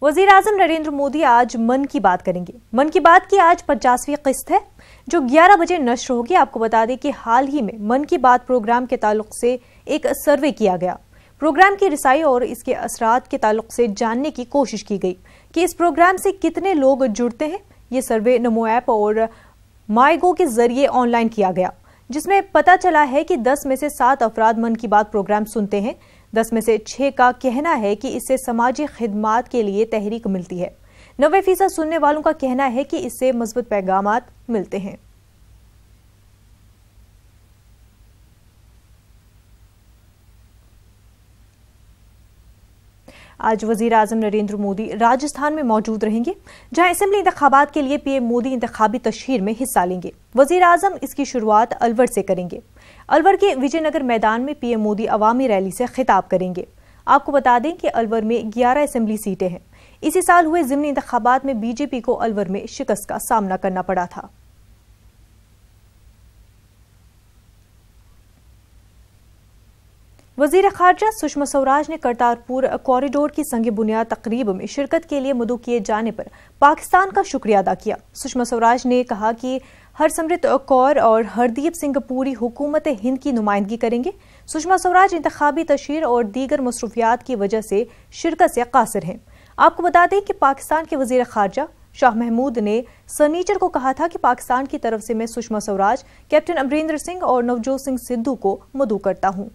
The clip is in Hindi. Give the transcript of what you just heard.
वजीर आजम नरेंद्र मोदी आज मन की बात करेंगे। मन की बात की आज 50वीं किस्त है जो 11 बजे नश्र होगी। आपको बता दें कि हाल ही में मन की बात प्रोग्राम के ताल्लुक से एक सर्वे किया गया। प्रोग्राम की रिसाई और इसके असरात के ताल्लुक से जानने की कोशिश की गई कि इस प्रोग्राम से कितने लोग जुड़ते हैं। ये सर्वे नमो ऐप और माईगो के जरिए ऑनलाइन किया गया, जिसमें पता चला है कि 10 में से 7 अफराद मन की बात प्रोग्राम सुनते हैं। 10 में से 6 का कहना है कि इससे समाजी खिदमात के लिए तहरीक मिलती है। 90% सुनने वालों का कहना है कि इससे मजबूत पैगामात मिलते हैं। आज वजीर आजम नरेंद्र मोदी राजस्थान में मौजूद रहेंगे, जहां असेंबली इंतखाबात के लिए पीएम मोदी इंतखाबी तशहीर में हिस्सा लेंगे। वजीर आजम इसकी शुरुआत अलवर से करेंगे। अलवर के विजयनगर मैदान में पीएम मोदी अवामी रैली से खिताब करेंगे। आपको बता दें कि अलवर में 11 असेंबली सीटें हैं। इसी साल हुए ज़िमनी इंतखाबात में बीजेपी को अलवर में शिकस्त का सामना करना पड़ा था। वजीर खारजा सुषमा स्वराज ने करतारपुर कॉरिडोर की संग बुनियाद तकरीब में शिरकत के लिए मदऊ किए जाने पर पाकिस्तान का शुक्रिया अदा किया। सुषमा स्वराज ने कहा कि हरसिमरत कौर और हरदीप सिंह पूरी हुकूमत हिंद की नुमाइंदगी करेंगे। सुषमा स्वराज इंतखाबी तशहीर और दीगर मसरूफियात की वजह से शिरकत से कासिर हैं। आपको बता दें कि पाकिस्तान के वजीर खारजा शाह महमूद ने सनीचर को कहा था कि पाकिस्तान की तरफ से मैं सुषमा स्वराज, कैप्टन अमरिंदर सिंह और नवजोत सिंह सिद्धू को मदऊ करता हूं।